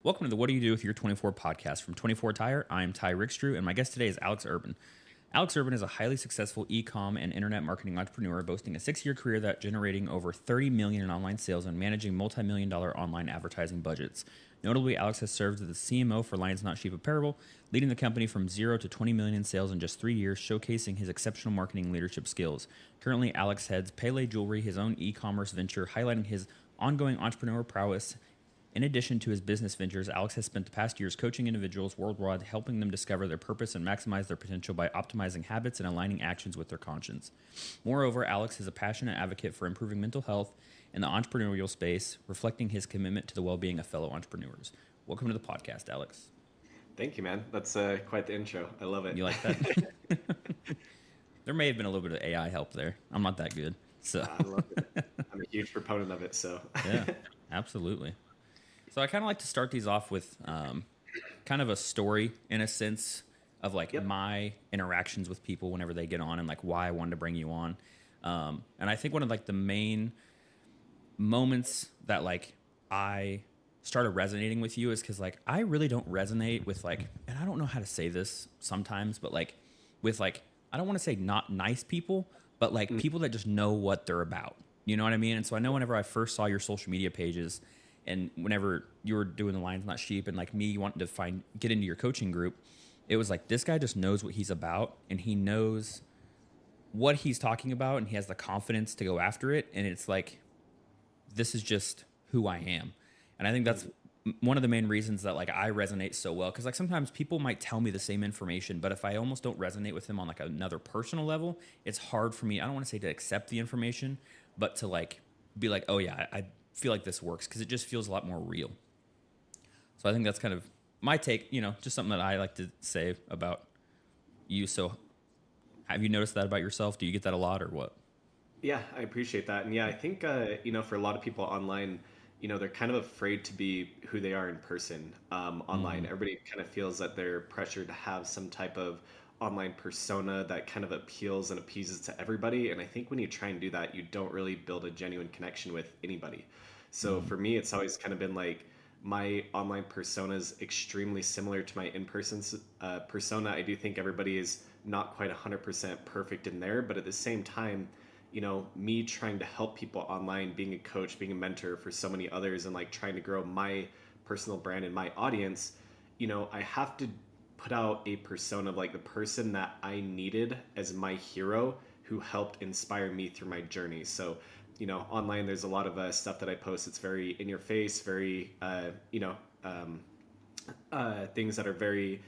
Welcome to the What Do You Do With Your 24 podcast from 24 Tire. I'm Ty Rickstrew, and my guest today is Alex Urban. Alex Urban is a highly successful e-com and internet marketing entrepreneur boasting a 6-year career that generating over $30 million in online sales and managing multi-million-dollar online advertising budgets. Notably, Alex has served as the CMO for Lions Not Sheep Apparel, leading the company from 0 to 20 million in sales in just 3 years, showcasing his exceptional marketing leadership skills. Currently, Alex heads Pele Jewelry, his own e-commerce venture, highlighting his ongoing entrepreneurial prowess. In addition to his business ventures, Alex has spent the past years coaching individuals worldwide, helping them discover their purpose and maximize their potential by optimizing habits and aligning actions with their conscience. Moreover, Alex is a passionate advocate for improving mental health in the entrepreneurial space, reflecting his commitment to the well-being of fellow entrepreneurs. Welcome to the podcast, Alex. Thank you, man. That's quite the intro. I love it. You like that? There may have been a little bit of AI help there. I'm not that good. So I love it. I'm a huge proponent of it. So yeah, absolutely. So I kind of like to start these off with kind of a story in a sense of like Yep. my interactions with people whenever they get on and like why I wanted to bring you on. And I think one of like the main moments that like I started resonating with you is because like I really don't resonate with like, and I don't know how to say this sometimes, but like with like, I don't want to say not nice people, but like people that just know what they're about. You know what I mean? And so I know whenever I first saw your social media pages, and whenever you were doing the Lions Not Sheep and like me wanting to get into your coaching group, it was like this guy just knows what he's about and he knows what he's talking about and he has the confidence to go after it. And it's like, this is just who I am. And I think that's one of the main reasons that like I resonate so well. Cause like sometimes people might tell me the same information, but if I almost don't resonate with them on like another personal level, it's hard for me. I don't want to say to accept the information, but to like be like, oh yeah, I feel like this works because it just feels a lot more real. So I think that's kind of my take, you know, just something that I like to say about you. So have you noticed that about yourself? Do you get that a lot or what? Yeah, I appreciate that. And yeah, I think for a lot of people online, they're kind of afraid to be who they are in person online. Everybody kind of feels that they're pressured to have some type of online persona that kind of appeals and appeases to everybody. And I think when you try and do that, you don't really build a genuine connection with anybody. So for me, it's always kind of been like my online persona is extremely similar to my in-person persona. I do think everybody is not quite 100% perfect in there, but at the same time, me trying to help people online, being a coach, being a mentor for so many others, and like trying to grow my personal brand and my audience, I have to put out a persona of like the person that I needed as my hero who helped inspire me through my journey. So, online there's a lot of stuff that I post. It's very in your face, very, things that are very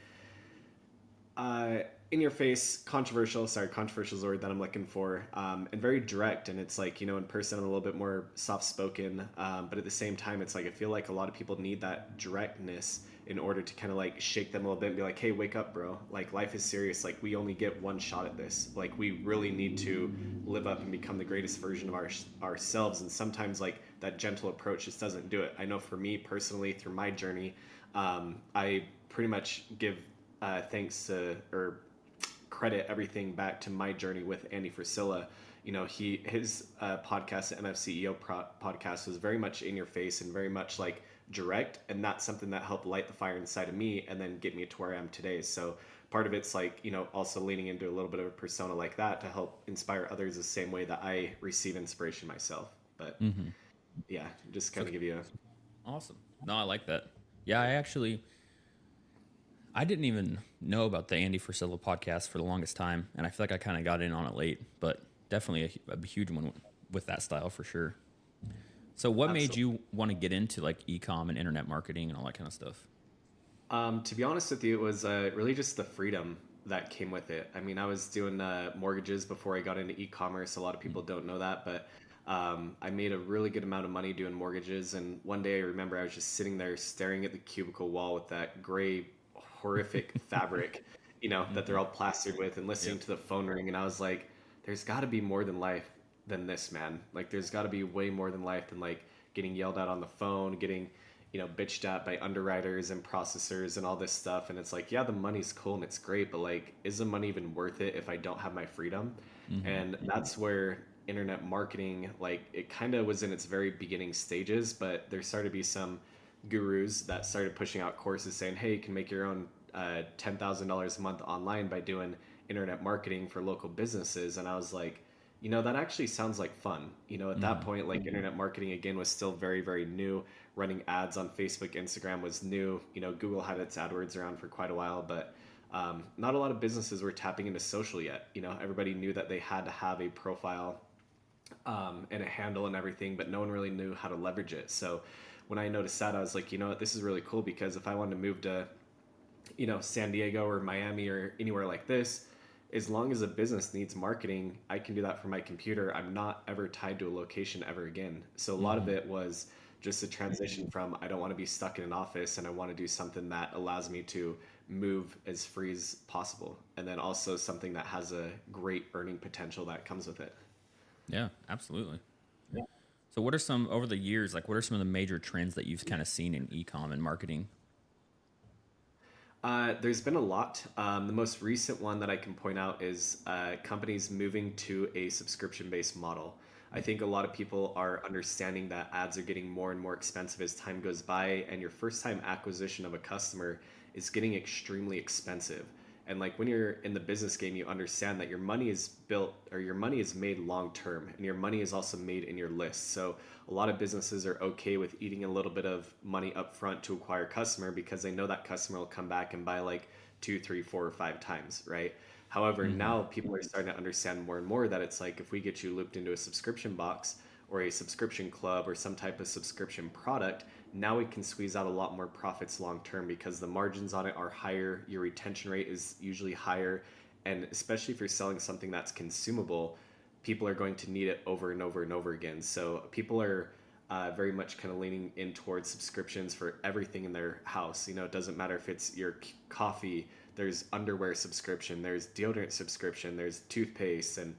in your face, controversial. Sorry, controversial is the word that I'm looking for, and very direct. And it's like, in person, I'm a little bit more soft spoken. But at the same time, it's like, I feel like a lot of people need that directness in order to kind of like shake them a little bit and be like, hey, wake up, bro. Like, life is serious. Like, we only get one shot at this. Like, we really need to live up and become the greatest version of ourselves. And sometimes, like, that gentle approach just doesn't do it. I know for me personally, through my journey, I pretty much give thanks to, or credit everything back to my journey with Andy Frisilla. His podcast, the MFCEO podcast, was very much in your face and very much like direct, and that's something that helped light the fire inside of me and then get me to where I am today. So part of it's like, also leaning into a little bit of a persona like that to help inspire others the same way that I receive inspiration myself. But yeah, just kind of give you a Awesome. No, I like that. Yeah, I didn't even know about the Andy Frisella podcast for the longest time, and I feel like I kind of got in on it late, but definitely a huge one with that style for sure. So what made absolute. you want to get into like e-com and internet marketing and all that kind of stuff? To be honest with you, it was really just the freedom that came with it. I mean, I was doing mortgages before I got into e-commerce. A lot of people don't know that, but I made a really good amount of money doing mortgages. And one day I remember I was just sitting there staring at the cubicle wall with that gray, horrific fabric, that they're all plastered with, and listening Yep. to the phone ring. And I was like, there's got to be more than life than this, man. Like, there's got to be way more than life than like getting yelled at on the phone, getting bitched at by underwriters and processors and all this stuff. And it's like, yeah, the money's cool and it's great, but like, is the money even worth it if I don't have my freedom? And that's where internet marketing, like, it kind of was in its very beginning stages, but there started to be some gurus that started pushing out courses saying, hey, you can make your own $10,000 a month online by doing internet marketing for local businesses. And I was like, that actually sounds like fun. At that point, like internet marketing again was still very, very new. Running ads on Facebook, Instagram was new. Google had its AdWords around for quite a while, but not a lot of businesses were tapping into social yet. Everybody knew that they had to have a profile and a handle and everything, but no one really knew how to leverage it. So when I noticed that, I was like, what, this is really cool, because if I wanted to move to, San Diego or Miami or anywhere like this, as long as a business needs marketing, I can do that from my computer. I'm not ever tied to a location ever again. So a lot of it was just a transition from, I don't want to be stuck in an office, and I want to do something that allows me to move as free as possible. And then also something that has a great earning potential that comes with it. Yeah, absolutely. So what are some, over the years, like what are some of the major trends that you've kind of seen in e-com and marketing? There's been a lot. The most recent one that I can point out is companies moving to a subscription-based model. I think a lot of people are understanding that ads are getting more and more expensive as time goes by, and your first-time acquisition of a customer is getting extremely expensive. And like when you're in the business game, you understand that your money is built, or your money is made long term, and your money is also made in your list. So a lot of businesses are okay with eating a little bit of money up front to acquire a customer, because they know that customer will come back and buy like 2, 3, 4, or 5 times, right? However, now people are starting to understand more and more that it's like, if we get you looped into a subscription box or a subscription club or some type of subscription product, now we can squeeze out a lot more profits long term, because the margins on it are higher, your retention rate is usually higher, and especially if you're selling something that's consumable, people are going to need it over and over and over again. So people are very much kind of leaning in towards subscriptions for everything in their house. It doesn't matter if it's your coffee, there's underwear subscription, there's deodorant subscription, there's toothpaste, and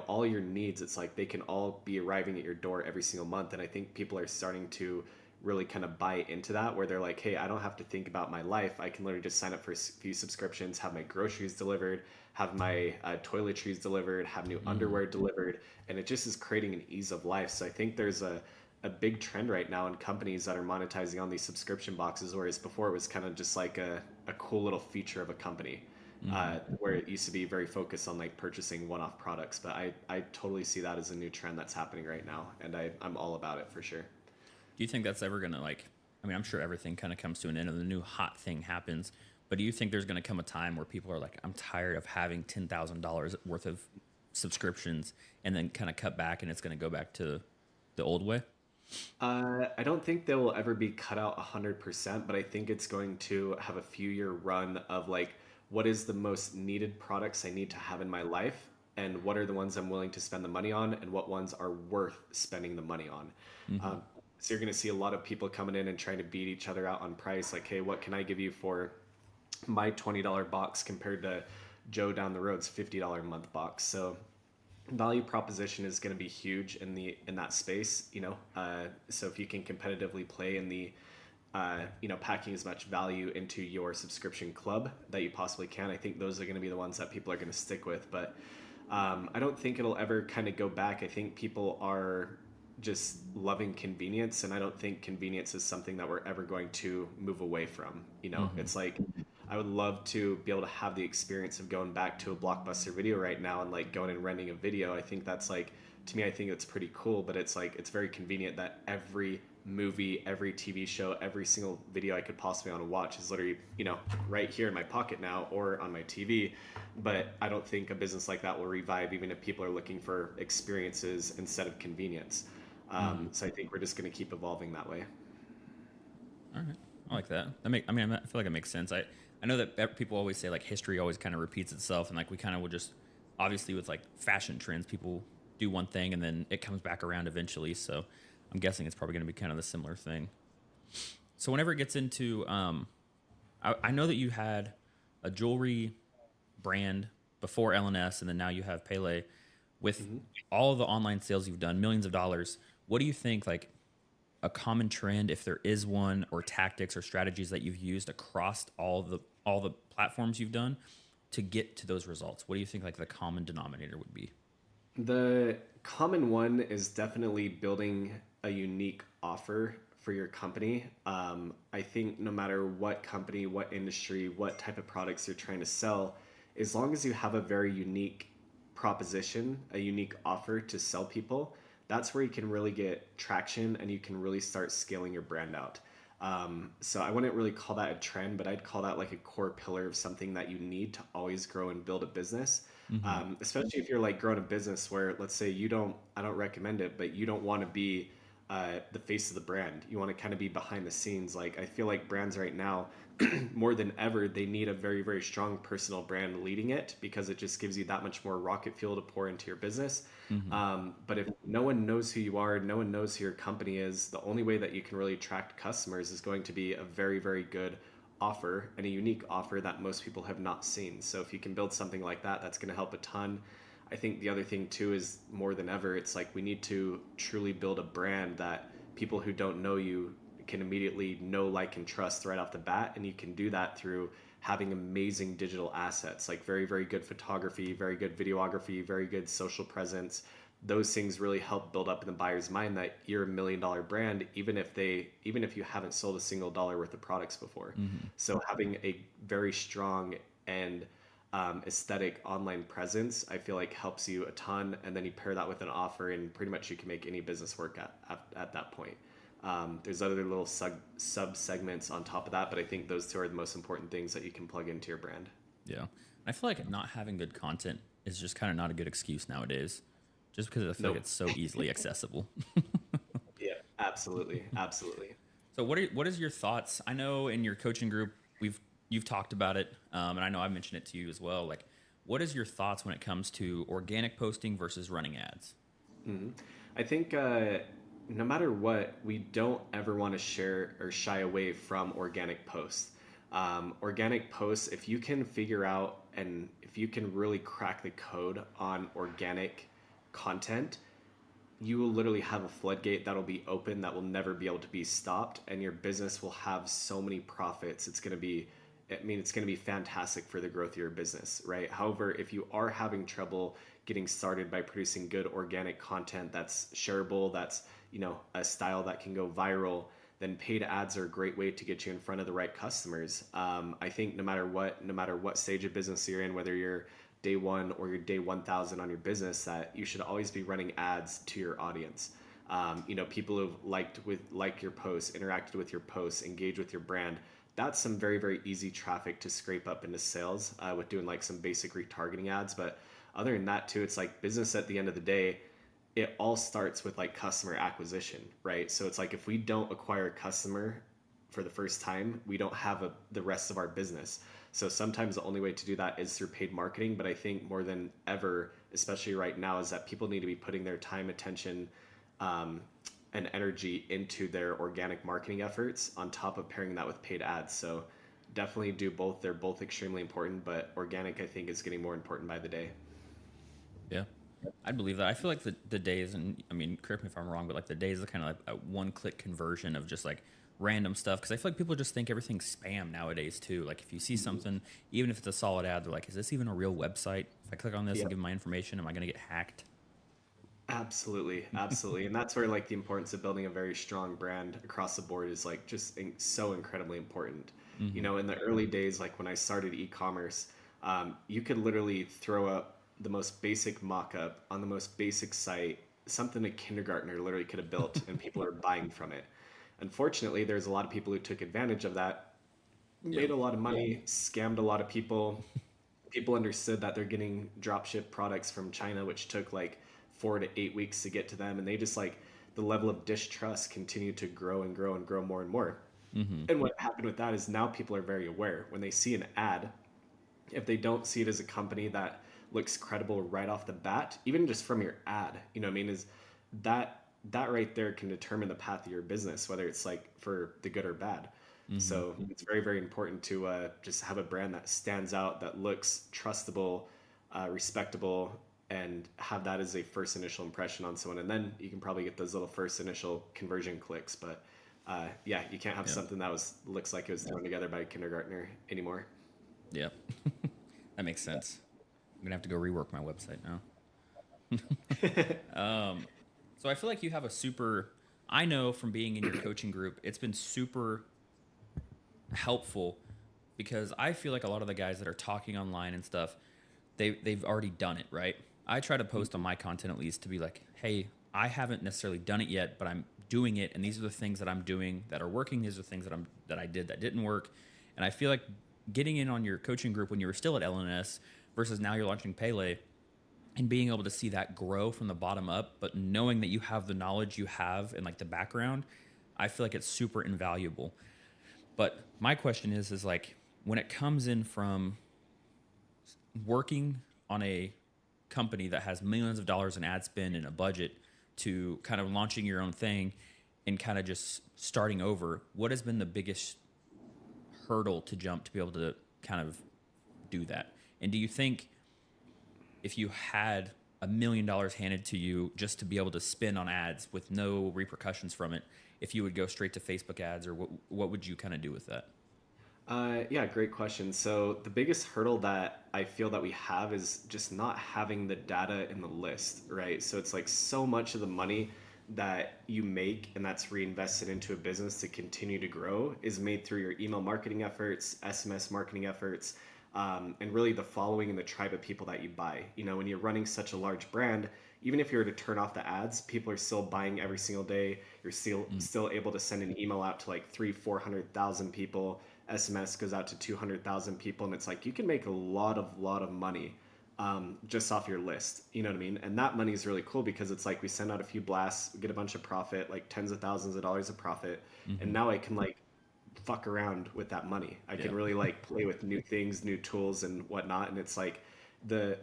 all your needs. It's like they can all be arriving at your door every single month. And I think people are starting to really kind of buy into that, where they're like, hey, I don't have to think about my life. I can literally just sign up for a few subscriptions, have my groceries delivered, have my toiletries delivered, have new underwear delivered, and it just is creating an ease of life. So I think there's a big trend right now in companies that are monetizing on these subscription boxes, whereas before it was kind of just like a cool little feature of a company, where it used to be very focused on like purchasing one-off products. But I totally see that as a new trend that's happening right now, and I'm all about it for sure. Do you think that's ever going to like, I mean, I'm sure everything kind of comes to an end and the new hot thing happens, but do you think there's going to come a time where people are like, I'm tired of having $10,000 worth of subscriptions, and then kind of cut back and it's going to go back to the old way? I don't think they will ever be cut out 100%, but I think it's going to have a few year run of like, what is the most needed products I need to have in my life, and what are the ones I'm willing to spend the money on, and what ones are worth spending the money on. So you're going to see a lot of people coming in and trying to beat each other out on price. Like, hey, what can I give you for my $20 box compared to Joe down the road's $50 a month box? So value proposition is going to be huge in that space. So if you can competitively play in the packing as much value into your subscription club that you possibly can, I think those are going to be the ones that people are going to stick with. But I don't think it'll ever kind of go back. I think people are just loving convenience, and I don't think convenience is something that we're ever going to move away from. It's like, I would love to be able to have the experience of going back to a Blockbuster Video right now and like going and renting a video. I think that's like, to me, I think it's pretty cool, but it's like, it's very convenient that every movie, every TV show, every single video I could possibly want to watch is literally, right here in my pocket now or on my TV. But I don't think a business like that will revive, even if people are looking for experiences instead of convenience. So I think we're just going to keep evolving that way. All right. I like that. I mean, I feel like it makes sense. I know that people always say like history always kind of repeats itself, and like we kind of will just, obviously with like fashion trends, people do one thing and then it comes back around eventually. So I'm guessing it's probably going to be kind of the similar thing. So whenever it gets into, I know that you had a jewelry brand before LNS, and then now you have Pele. With all of the online sales you've done, millions of dollars, what do you think, like a common trend, if there is one, or tactics or strategies that you've used across all the platforms you've done to get to those results? What do you think like the common denominator would be? The common one is definitely building a unique offer for your company. I think no matter what company, what industry, what type of products you're trying to sell, as long as you have a very unique proposition, a unique offer to sell people, that's where you can really get traction and you can really start scaling your brand out. So I wouldn't really call that a trend, but I'd call that like a core pillar of something that you need to always grow and build a business. Mm-hmm. Especially if you're like growing a business where, let's say I don't recommend it, but you don't want to be the face of the brand. You want to kind of be behind the scenes. Like I feel like brands right now, more than ever, they need a very, very strong personal brand leading it because it just gives you that much more rocket fuel to pour into your business. Mm-hmm. But if no one knows who you are, no one knows who your company is, the only way that you can really attract customers is going to be a very, very good offer and a unique offer that most people have not seen. So if you can build something like that, that's going to help a ton. I think the other thing too is more than ever, it's like we need to truly build a brand that people who don't know you can immediately know, like, and trust right off the bat. And you can do that through having amazing digital assets, like very, very good photography, very good videography, very good social presence. Those things really help build up in the buyer's mind that you're $1 million brand, even if you haven't sold a single dollar worth of products before. Mm-hmm. So having a very strong and aesthetic online presence, I feel like helps you a ton. And then you pair that with an offer, and pretty much you can make any business work at that point. There's other little sub segments on top of that, but I think those two are the most important things that you can plug into your brand. Yeah. I feel like not having good content is just kind of not a good excuse nowadays, just because I feel like it's so easily accessible. Yeah, absolutely, absolutely. So what is your thoughts? I know in your coaching group you've talked about it, and I know I've mentioned it to you as well. Like, what is your thoughts when it comes to organic posting versus running ads? Hmm. I think no matter what, we don't ever want to share or shy away from organic posts. Organic posts, if you can figure out and if you can really crack the code on organic content, you will literally have a floodgate that'll be open that will never be able to be stopped, and your business will have so many profits. It's going to be fantastic for the growth of your business, right? However, if you are having trouble getting started by producing good organic content that's shareable, that's, a style that can go viral, then paid ads are a great way to get you in front of the right customers. I think no matter what stage of business you're in, whether you're day one or your day 1000 on your business, that you should always be running ads to your audience. People who've liked your posts, interacted with your posts, engaged with your brand. That's some very, very easy traffic to scrape up into sales with doing like some basic retargeting ads. But other than that too, it's like business at the end of the day, it all starts with like customer acquisition, right? So it's like if we don't acquire a customer for the first time, we don't have the rest of our business. So sometimes the only way to do that is through paid marketing. But I think more than ever, especially right now, is that people need to be putting their time, attention, and energy into their organic marketing efforts on top of pairing that with paid ads. So definitely do both. They're both extremely important, but organic, I think, is getting more important by the day. Yeah, I believe that. I feel like the days, and I mean, correct me if I'm wrong, but like the days are kind of like a one-click conversion of just like random stuff, because I feel like people just think everything's spam nowadays too. Like if you see something, even if it's a solid ad, they're like, is this even a real website? If I click on this and give them my information, am I going to get hacked? Absolutely, absolutely. And that's where like the importance of building a very strong brand across the board is like just so incredibly important. Mm-hmm. In the early days, like when I started e-commerce, you could literally throw up the most basic mock-up on the most basic site, something a kindergartner literally could have built, and people are buying from it. Unfortunately, there's a lot of people who took advantage of that, Yep. made a lot of money, scammed a lot of people. People understood that they're getting dropship products from China, which took like 4 to 8 weeks to get to them. And they just like the level of distrust continued to grow and grow and grow more and more. Mm-hmm. And what happened with that is now people are very aware when they see an ad, if they don't see it as a company that looks credible right off the bat, even just from your ad, what I mean, is that right there can determine the path of your business, whether it's like for the good or bad. Mm-hmm. So it's very, very important to just have a brand that stands out, that looks trustable, respectable, and have that as a first initial impression on someone. And then you can probably get those little first initial conversion clicks. But yeah, you can't have Yep. something that looks like it was thrown together by a kindergartner anymore. Yep. That makes sense. I'm gonna have to go rework my website now. So I feel like you have a super I know from being in your coaching group, it's been super helpful because I feel like a lot of the guys that are talking online and stuff, they've already done it, right? I try to post on my content at least to be like, hey, I haven't necessarily done it yet, but I'm doing it, and these are the things that I'm doing that are working. These are the things that I did that didn't work, and I feel like getting in on your coaching group when you were still at LNS versus now you're launching Pele and being able to see that grow from the bottom up, but knowing that you have the knowledge you have and like the background, I feel like it's super invaluable. But my question is like when it comes in from working on a company that has millions of dollars in ad spend and a budget to kind of launching your own thing and kind of just starting over, what has been the biggest hurdle to jump to be able to kind of do that? And do you think if you had $1 million handed to you just to be able to spend on ads with no repercussions from it, if you would go straight to Facebook ads, or what would you kind of do with that? Yeah, great question. So the biggest hurdle that I feel that we have is just not having the data in the list, right? So it's like so much of the money that you make and that's reinvested into a business to continue to grow is made through your email marketing efforts, SMS marketing efforts, and really the following and the tribe of people that you buy. You know, when you're running such a large brand, even if you were to turn off the ads, people are still buying every single day. You're still able to send an email out to like 400,000 people. SMS goes out to 200,000 people, and it's like you can make a lot of money just off your list. You know what I mean? And that money is really cool because it's like we send out a few blasts, we get a bunch of profit, like tens of thousands of dollars of profit, and now I can like fuck around with that money. I Yeah. can really like play with new things, new tools, and whatnot. And it's like the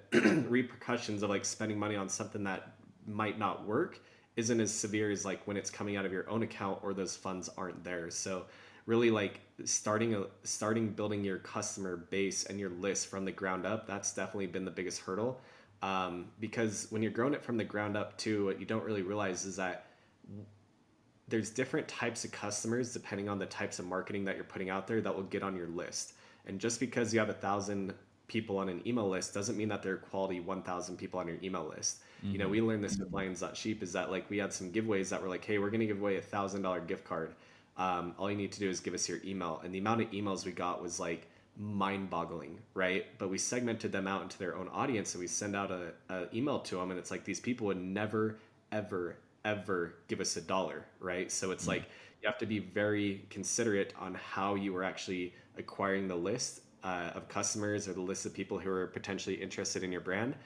repercussions of like spending money on something that might not work isn't as severe as like when it's coming out of your own account or those funds aren't there. So really like starting building your customer base and your list from the ground up, that's definitely been the biggest hurdle. Because when you're growing it from the ground up too, what you don't really realize is that there's different types of customers depending on the types of marketing that you're putting out there that will get on your list. And just because you have 1,000 people on an email list doesn't mean that they're quality 1,000 people on your email list. You know, Mm-hmm. we learned this with Lions Not Sheep is that like we had some giveaways that were like, hey, we're going to give away $1,000 gift card. All you need to do is give us your email. And the amount of emails we got was like mind boggling, right? But we segmented them out into their own audience. So we send out a email to them, and it's like these people would never, ever, ever give us $1, right? So it's Mm-hmm. like you have to be very considerate on how you are actually acquiring the list of customers or the list of people who are potentially interested in your brand.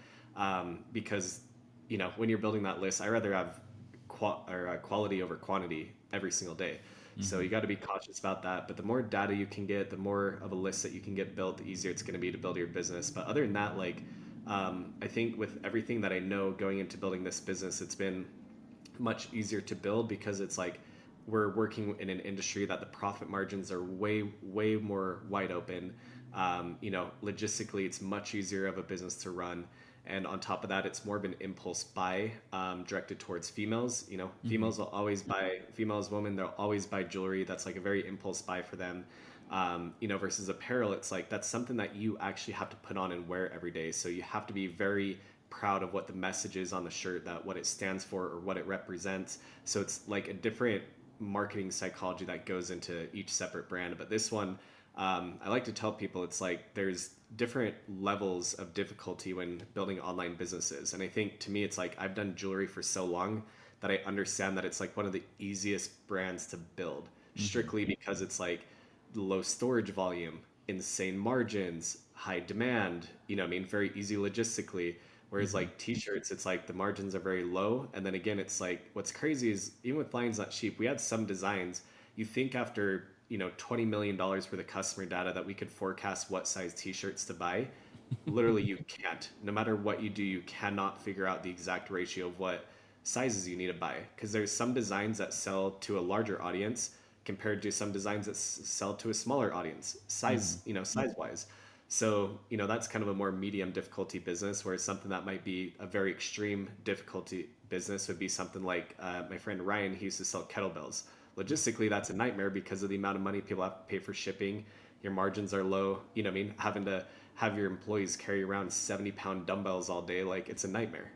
Because, you know, when you're building that list, I rather have quality over quantity every single day. So Mm-hmm. you got to be cautious about that. But the more data you can get, the more of a list that you can get built, the easier it's going to be to build your business. But other than that, like, I think with everything that I know going into building this business, it's been much easier to build because it's like we're working in an industry that the profit margins are way more wide open. You know, logistically, it's much easier of a business to run. And on top of that, it's more of an impulse buy directed towards females. You know, Mm-hmm. females will always buy, females, women, they'll always buy jewelry. That's like a very impulse buy for them. You know, versus apparel, it's like that's something that you actually have to put on and wear every day. So you have to be very proud of what the message is on the shirt, that what it stands for or what it represents. So it's like a different marketing psychology that goes into each separate brand. But this one, I like to tell people it's like there's different levels of difficulty when building online businesses. And I think to me, it's like I've done jewelry for so long that I understand that it's like one of the easiest brands to build Mm-hmm. strictly because it's like low storage volume, insane margins, high demand, you know, what I mean, very easy logistically. Whereas Mm-hmm. like t-shirts, it's like the margins are very low. And then again, it's like what's crazy is even with Lions Not Sheep, we had some designs. You think after, you know, $20 million worth of customer data that we could forecast what size t-shirts to buy. Literally, you can't. No matter what you do, you cannot figure out the exact ratio of what sizes you need to buy. Because there's some designs that sell to a larger audience compared to some designs that sell to a smaller audience, Mm-hmm. size, you know, size wise. So, you know, that's kind of a more medium difficulty business, whereas something that might be a very extreme difficulty business would be something like my friend Ryan, he used to sell kettlebells. Logistically, that's a nightmare because of the amount of money people have to pay for shipping. You your margins are low. You know what I mean? Having to have your employees carry around 70-pound dumbbells all day, like it's a nightmare.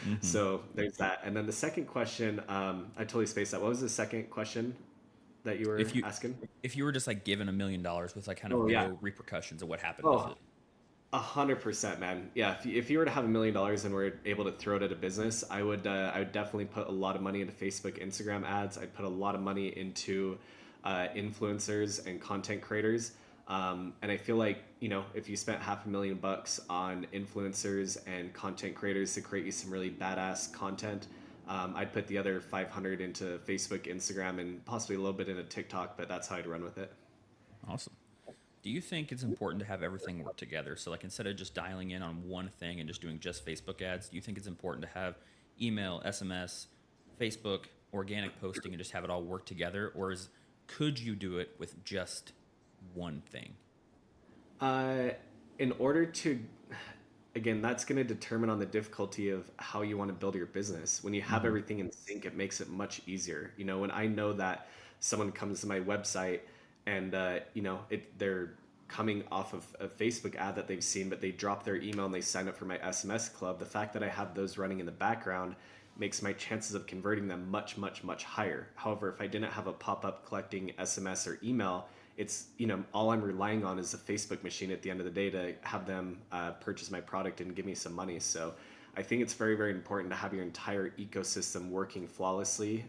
Hmm. So there's that. And then the second question, I totally spaced that. What was the second question that you were If you asking? if you were just like given $1 million with like kind of Oh yeah. no repercussions of what happened with Oh, it. 100%, man. Yeah, if you were to have $1 million and were able to throw it at a business, I would definitely put a lot of money into Facebook, Instagram ads. I'd put a lot of money into influencers and content creators. And I feel like, you know, if you spent $500,000 on influencers and content creators to create you some really badass content, I'd put the other 500 into Facebook, Instagram, and possibly a little bit into TikTok. But that's how I'd run with it. Awesome. Do you think it's important to have everything work together? So, like, instead of just dialing in on one thing and just doing just Facebook ads, do you think it's important to have email, SMS, Facebook, organic posting, and just have it all work together? Or could you do it with just one thing? Uh, in order to, again, that's going to determine on the difficulty of how you want to build your business. When you have Hmm. everything in sync, it makes it much easier. You know, when I know that someone comes to my website and, you know, they're coming off of a Facebook ad that they've seen, but they drop their email and they sign up for my SMS club, the fact that I have those running in the background makes my chances of converting them much, much, much higher. However, if I didn't have a pop-up collecting SMS or email, it's, you know, all I'm relying on is the Facebook machine at the end of the day to have them purchase my product and give me some money. So I think it's very, very important to have your entire ecosystem working flawlessly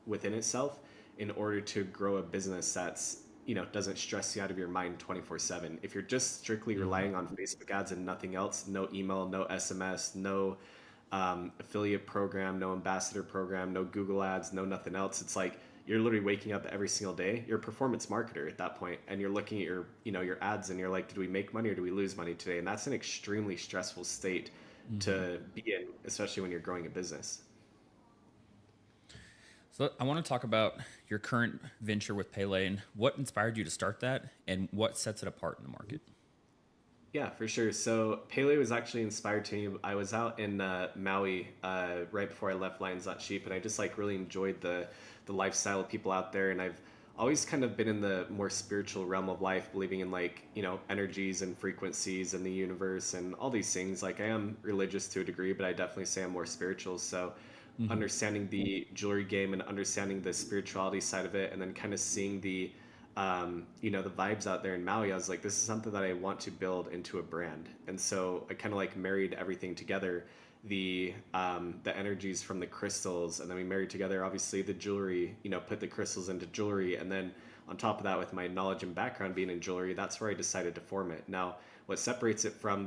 within itself in order to grow a business that's, you know, doesn't stress you out of your mind 24/7. If you're just strictly Hmm. relying on Facebook ads and nothing else, no email, no SMS, no affiliate program, no ambassador program, no Google ads, no nothing else, it's like you're literally waking up every single day. You're a performance marketer at that point, and you're looking at your, you know, your ads, and you're like, did we make money or do we lose money today? And that's an extremely stressful state Hmm. to be in, especially when you're growing a business. So, I want to talk about your current venture with Pele and what inspired you to start that and what sets it apart in the market. Yeah, for sure. So Pele was actually inspired to me. I was out in Maui right before I left Lions Not Sheep, and I just like really enjoyed the lifestyle of people out there. And I've always kind of been in the more spiritual realm of life, believing in like, you know, energies and frequencies and the universe and all these things. Like I am religious to a degree, but I definitely say I'm more spiritual. So Hmm. understanding the jewelry game and understanding the spirituality side of it, and then kind of seeing the you know, the vibes out there in Maui, I was like, this is something that I want to build into a brand. And so I kind of like married everything together, the energies from the crystals, and then we married together obviously the jewelry, you know, put the crystals into jewelry, and then on top of that, with my knowledge and background being in jewelry, that's where I decided to form it. Now what separates it from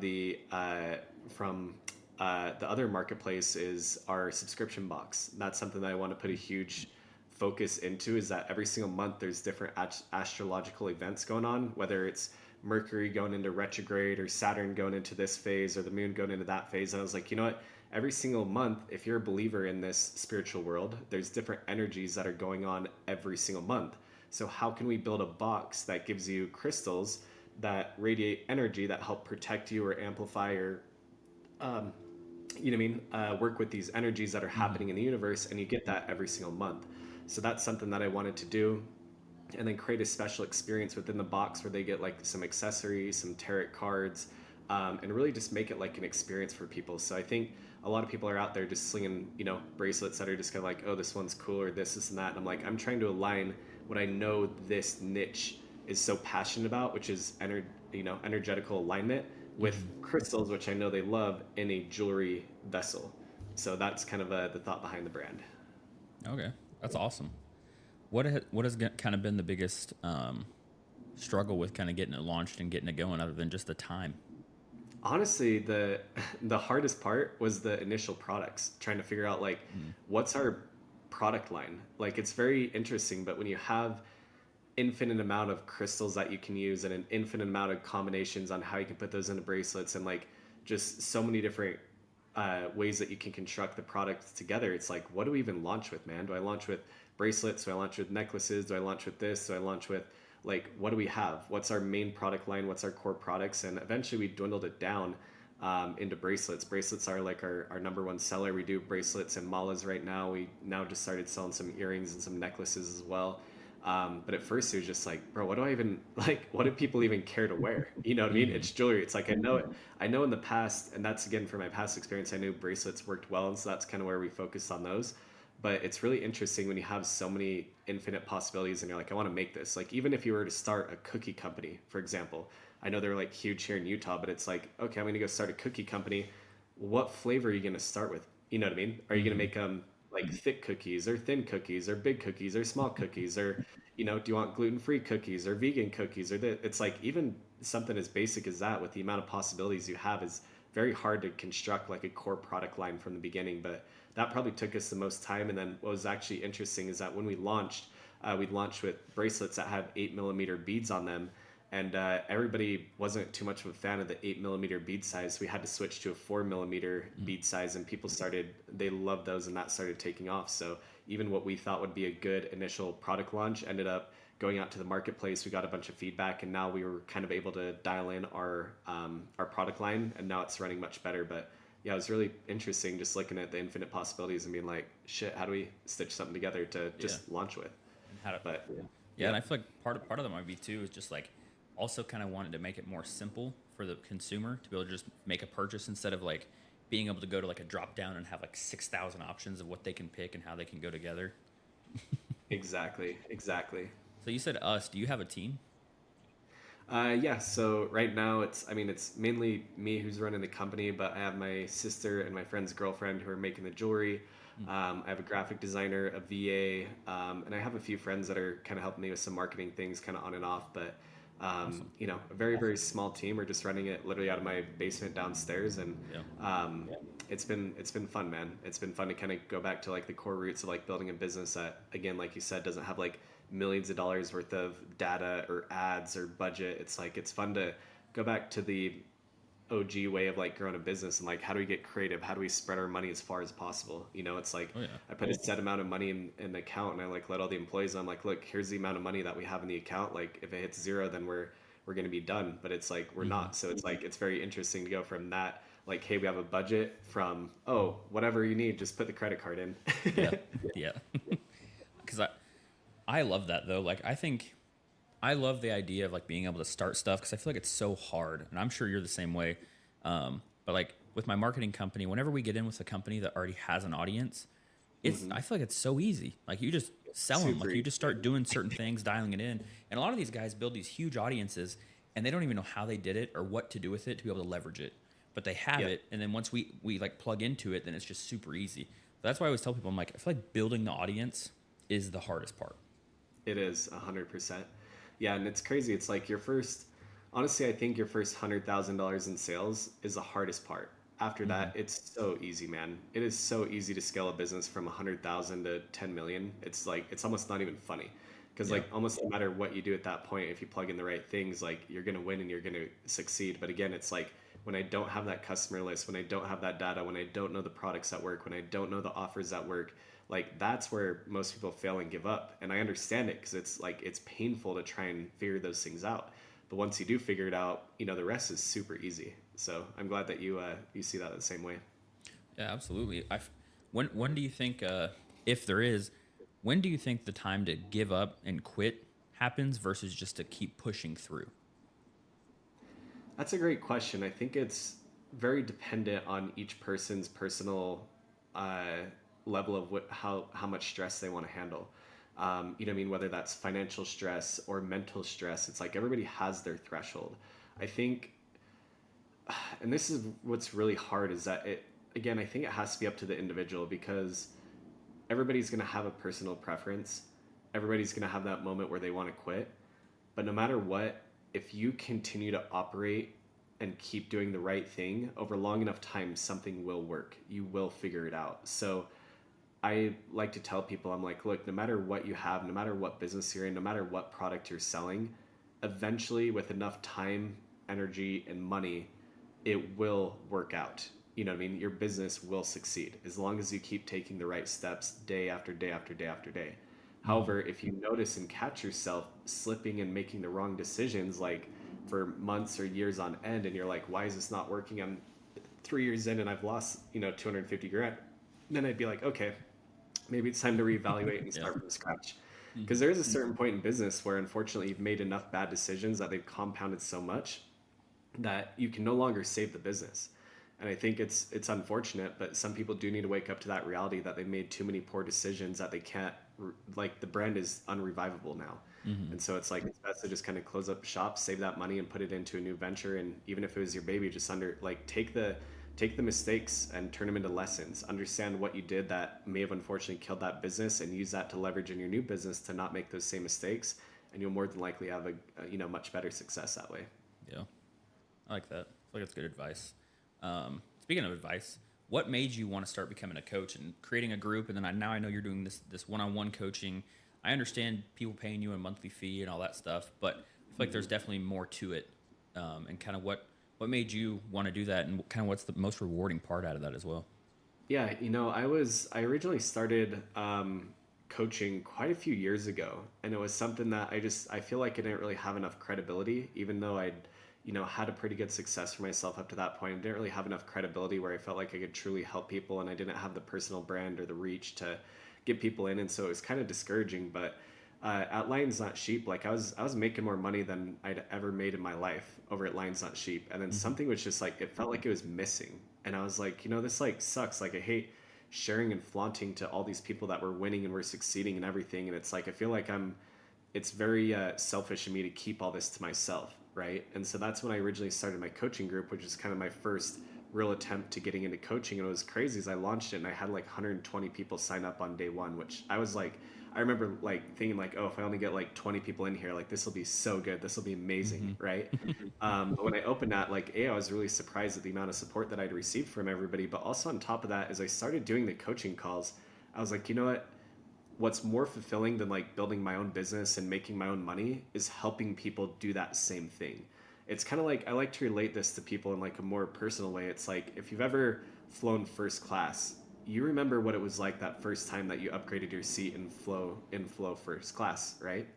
from the other marketplace is our subscription box. That's something that I want to put a huge focus into, is that every single month there's different astrological events going on, whether it's Mercury going into retrograde or Saturn going into this phase or the moon going into that phase. And I was like, you know what? Every single month, if you're a believer in this spiritual world, there's different energies that are going on every single month. So how can we build a box that gives you crystals that radiate energy that help protect you or amplify or um, you know what I mean, work with these energies that are Hmm. happening in the universe, and you get that every single month. So that's something that I wanted to do, and then create a special experience within the box where they get like some accessories, some tarot cards, and really just make it like an experience for people. So I think a lot of people are out there just slinging, you know, bracelets that are just kind of like, oh, this one's cool or this and that. And I'm like, I'm trying to align what I know this niche is so passionate about, which is you know, energetical alignment, with Hmm. crystals, which I know they love, in a jewelry vessel. So that's kind of the thought behind the brand. Okay, that's awesome. What has kind of been the biggest struggle with kind of getting it launched and getting it going, other than just the time? Honestly, the hardest part was the initial products, trying to figure out like Mm. what's our product line. Like it's very interesting, but when you have infinite amount of crystals that you can use and an infinite amount of combinations on how you can put those into bracelets, and like just so many different ways that you can construct the product together, it's like, what do we even launch with, man? Do I launch with bracelets? Do I launch with necklaces? Do I launch with this? Do I launch with, like, what do we have? What's our main product line? What's our core products? And eventually we dwindled it down into bracelets. Bracelets are like our number one seller. We do bracelets and malas right now. We now just started selling some earrings and some necklaces as well. But at first it was just like, bro, what do I even like? What do people even care to wear? You know what I mean? Hmm. It's jewelry. It's like I know it. I know in the past, and that's again from my past experience. I knew bracelets worked well, and so that's kind of where we focused on those. But it's really interesting when you have so many infinite possibilities, and you're like, I want to make this. Like even if you were to start a cookie company, for example, I know they're like huge here in Utah, but it's like, okay, I'm going to go start a cookie company. What flavor are you going to start with? You know what I mean? Are you going to Hmm. make like thick cookies or thin cookies or big cookies or small cookies or do you want gluten-free cookies or vegan cookies it's like even something as basic as that with the amount of possibilities you have is very hard to construct like a core product line from the beginning. But that probably took us the most time. And then what was actually interesting is that when we launched with bracelets that had 8 millimeter beads on them, and everybody wasn't too much of a fan of the 8 millimeter bead size. We had to switch to a 4 millimeter bead size, and people they loved those, and that started taking off. So even what we thought would be a good initial product launch ended up going out to the marketplace. We got a bunch of feedback, and now we were kind of able to dial in our product line, and now it's running much better. But yeah, it was really interesting just looking at the infinite possibilities and being like, shit, how do we stitch something together to Yeah. just launch with? And how to, But yeah, and yeah. I feel like part of that might be too is just like also kind of wanted to make it more simple for the consumer to be able to just make a purchase instead of like being able to go to like a drop down and have like 6,000 options of what they can pick and how they can go together. Exactly, exactly. So you said us. Do you have a team? Yeah, so right now it's mainly me who's running the company, but I have my sister and my friend's girlfriend who are making the jewelry. Hmm. I have a graphic designer, a VA, and I have a few friends that are kind of helping me with some marketing things, kind of on and off. But Awesome. a very very small team. We're just running it literally out of my basement downstairs, and Yeah. it's been fun, man. It's been fun to kind of go back to like the core roots of like building a business that, again, like you said, doesn't have like millions of dollars worth of data or ads or budget. It's like it's fun to go back to the OG way of like growing a business and like how do we get creative? How do we spread our money as far as possible? It's like Oh yeah. I put a set amount of money in the account and I like let all the employees know. I'm like, look, here's the amount of money that we have in the account. Like if it hits zero, then we're gonna be done. But it's like we're Hmm. not. So it's like it's very interesting to go from that, like, hey, we have a budget, from, oh, whatever you need, just put the credit card in. Yeah. Yeah. Because I love that though. Like I think I love the idea of like being able to start stuff because I feel like it's so hard, and I'm sure you're the same way. But like with my marketing company, whenever we get in with a company that already has an audience, it's Hmm. I feel like it's so easy. Like you just sell them, Super like you just easy. start doing certain things, dialing it in, and a lot of these guys build these huge audiences, and they don't even know how they did it or what to do with it to be able to leverage it. But they have Yep. it, and then once we like plug into it, then it's just super easy. That's why I always tell people, I'm like, I feel like building the audience is the hardest part. It is 100%. Yeah, and it's crazy. It's like honestly, I think your first $100,000 in sales is the hardest part. After Hmm. that, it's so easy, man. It is so easy to scale a business from 100,000 to 10 million. It's like it's almost not even funny, because Yeah. like almost no matter what you do at that point, if you plug in the right things, like you're gonna win and you're gonna succeed. But again, it's like when I don't have that customer list, when I don't have that data, when I don't know the products that work, when I don't know the offers that work, like that's where most people fail and give up. And I understand it because it's like it's painful to try and figure those things out. But once you do figure it out, the rest is super easy. So I'm glad that you see that the same way. Yeah, absolutely. When do you think, if there is, when do you think the time to give up and quit happens versus just to keep pushing through? That's a great question. I think it's very dependent on each person's personal uh, level of how much stress they want to handle. What I mean, whether that's financial stress or mental stress, it's like everybody has their threshold. I think, and this is what's really hard, is that I think it has to be up to the individual, because everybody's going to have a personal preference. Everybody's going to have that moment where they want to quit. But no matter what, if you continue to operate and keep doing the right thing over long enough time, something will work. You will figure it out. So I like to tell people, I'm like, look, no matter what you have, no matter what business you're in, no matter what product you're selling, eventually with enough time, energy, and money, it will work out. You know what I mean? Your business will succeed as long as you keep taking the right steps day after day after day after day. Hmm. However, if you notice and catch yourself slipping and making the wrong decisions, like for months or years on end, and you're like, why is this not working? I'm 3 years in and I've lost, 250 grand. Then I'd be like, okay, maybe it's time to reevaluate and Yeah. start from scratch. Because there is a certain point in business where unfortunately you've made enough bad decisions that they've compounded so much that you can no longer save the business. And I think it's unfortunate, but some people do need to wake up to that reality that they made too many poor decisions that they can't like the brand is unrevivable now. Mm-hmm. And so it's like it's best to just kind of close up shop, save that money and put it into a new venture. And even if it was your baby, just take the mistakes and turn them into lessons. Understand what you did that may have unfortunately killed that business and use that to leverage in your new business to not make those same mistakes. And you'll more than likely have a much better success that way. Yeah, I like that. I feel like that's good advice. Speaking of advice, what made you want to start becoming a coach and creating a group? And then now I know you're doing this one-on-one coaching. I understand people paying you a monthly fee and all that stuff, but I feel like there's definitely more to it. And kind of what made you want to do that, and kind of what's the most rewarding part out of that as well? Yeah, I originally started coaching quite a few years ago, and it was something that I feel like I didn't really have enough credibility, even though I'd had a pretty good success for myself up to that point. I didn't really have enough credibility where I felt like I could truly help people, and I didn't have the personal brand or the reach to get people in, and so it was kind of discouraging. But at Lions Not Sheep, like I was making more money than I'd ever made in my life over at Lions Not Sheep, and then something was just like it felt like it was missing, and I was like, this like sucks. Like I hate sharing and flaunting to all these people that were winning and were succeeding and everything, and it's like I feel like it's very selfish of me to keep all this to myself, right? And so that's when I originally started my coaching group, which is kind of my first real attempt to getting into coaching. And it was crazy as I launched it, and I had like 120 people sign up on day one, which I was like, I remember like thinking like, oh, if I only get like 20 people in here, like this will be so good, this will be amazing, right? But when I opened that, like, I was really surprised at the amount of support that I'd received from everybody. But also on top of that, as I started doing the coaching calls, I was like, you know what? What's more fulfilling than like building my own business and making my own money is helping people do that same thing. It's kind of like I like to relate this to people in like a more personal way. It's like if you've ever flown first class, you remember what it was like that first time that you upgraded your seat in flow first class, right?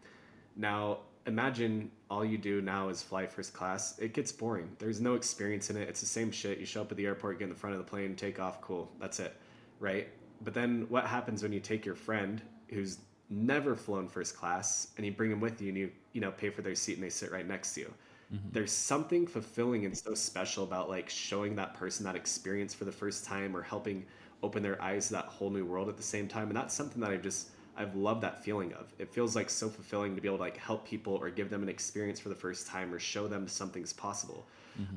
Now imagine all you do now is fly first class. It gets boring. There's no experience in it. It's the same shit. You show up at the airport, get in the front of the plane, take off, cool. That's it, right? But then what happens when you take your friend who's never flown first class and you bring them with you and you pay for their seat and they sit right next to you? There's something fulfilling and so special about like showing that person that experience for the first time or helping open their eyes to that whole new world at the same time. And that's something that I've loved that feeling of. It feels like so fulfilling to be able to like help people or give them an experience for the first time or show them something's possible.